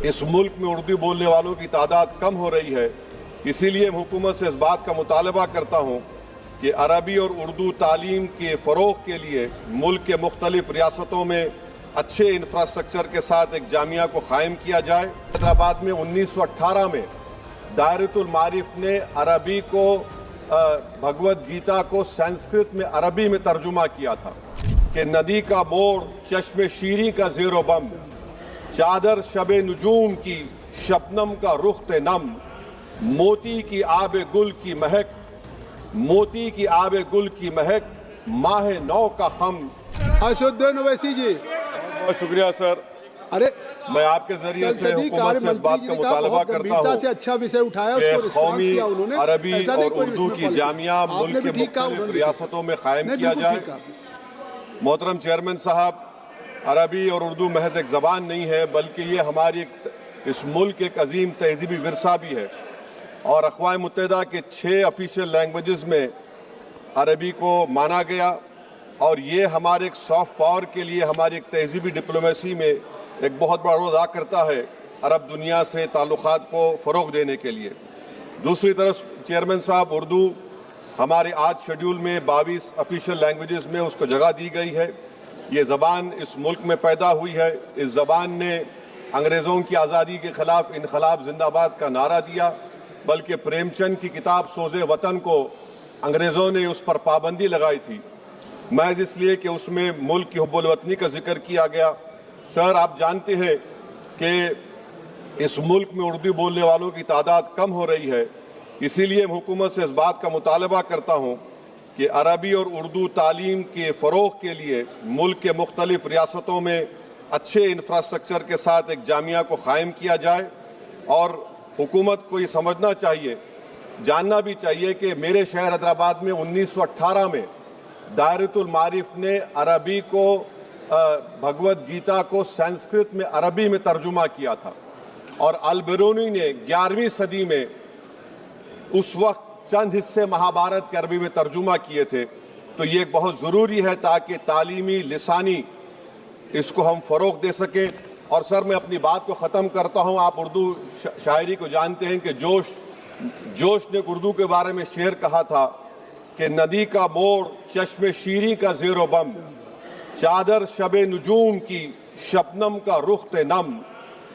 اس ملک میں اردو بولنے والوں کی تعداد کم ہو رہی ہے، اسی لیے میں حکومت سے اس بات کا مطالبہ کرتا ہوں کہ عربی اور اردو تعلیم کے فروغ کے لیے ملک کے مختلف ریاستوں میں اچھے انفراسٹرکچر کے ساتھ ایک جامعہ کو قائم کیا جائے۔ حیدرآباد میں 1918 میں دائرۃ المعارف نے عربی کو بھگوت گیتا کو سنسکرت میں عربی میں ترجمہ کیا تھا کہ ندی کا موڑ، چشم شیری کا زیر و بم، چادر شب نجوم کی، شبنم کا رخت نم، موتی کی آب گل کی مہک، موتی کی آب گل کی مہک، ماہ نو کا خم۔ اسد الدین اویسی جی، بہت شکریہ سر۔ میں آپ کے ذریعے سے حکومت سے اس بات کا مطالبہ کرتا ہوں کہ قومی عربی اور اردو کی جامعہ ملک کے مختلف ریاستوں میں قائم کیا جائے۔ محترم چیئرمین صاحب، عربی اور اردو محض ایک زبان نہیں ہے، بلکہ یہ ہماری اس ملک ایک عظیم تہذیبی ورثہ بھی ہے، اور اقوام متحدہ کے 6 آفیشیل لینگویجز میں عربی کو مانا گیا، اور یہ ہمارے ایک سافٹ پاور کے لیے، ہماری ایک تہذیبی ڈپلومیسی میں ایک بہت بڑا رول ادا کرتا ہے عرب دنیا سے تعلقات کو فروغ دینے کے لیے۔ دوسری طرف چیئرمین صاحب، اردو ہمارے آج شیڈول میں 22 آفیشیل لینگویجز میں اس کو جگہ دی گئی ہے۔ یہ زبان اس ملک میں پیدا ہوئی ہے، اس زبان نے انگریزوں کی آزادی کے خلاف انقلاب زندہ باد کا نعرہ دیا، بلکہ پریم چند کی کتاب سوز وطن کو انگریزوں نے اس پر پابندی لگائی تھی، محض اس لیے کہ اس میں ملک کی حب الوطنی کا ذکر کیا گیا۔ سر، آپ جانتے ہیں کہ اس ملک میں اردو بولنے والوں کی تعداد کم ہو رہی ہے، اسی لیے میں حکومت سے اس بات کا مطالبہ کرتا ہوں کہ عربی اور اردو تعلیم کے فروغ کے لیے ملک کے مختلف ریاستوں میں اچھے انفراسٹرکچر کے ساتھ ایک جامعہ کو قائم کیا جائے، اور حکومت کو یہ سمجھنا چاہیے، جاننا بھی چاہیے کہ میرے شہر حیدرآباد میں 1918 میں دائرۃ المعارف نے عربی کو بھگوت گیتا کو سنسکرت میں عربی میں ترجمہ کیا تھا، اور البرونی نے 11ویں صدی میں اس وقت چند حصے مہابھارت کے عربی میں ترجمہ کیے تھے۔ تو یہ بہت ضروری ہے تاکہ تعلیمی لسانی اس کو ہم فروغ دے سکیں۔ اور سر، میں اپنی بات کو ختم کرتا ہوں۔ آپ اردو شاعری کو جانتے ہیں کہ جوش نے اردو کے بارے میں شعر کہا تھا کہ ندی کا موڑ، چشم شیری کا زیر و بم، چادر شب نجوم کی، شبنم کا رخت نم،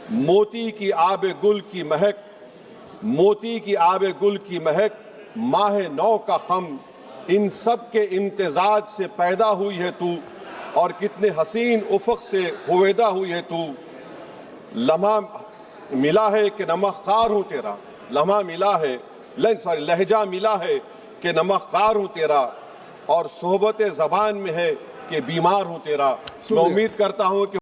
موتی کی آب گل کی مہک، موتی کی آب گل کی مہک، ماہ نو کا خم۔ ان سب کے امتزاج سے پیدا ہوئی ہے تو، اور کتنے حسین افق سے ہویدا ہوئی ہے تو۔ لمحہ ملا ہے کہ نمک خوار ہوں تیرا، لمحہ ملا ہے لہجہ ملا ہے کہ نمک خوار ہوں تیرا، اور صحبت زبان میں ہے کہ بیمار ہوں تیرا۔ میں امید کرتا ہوں کہ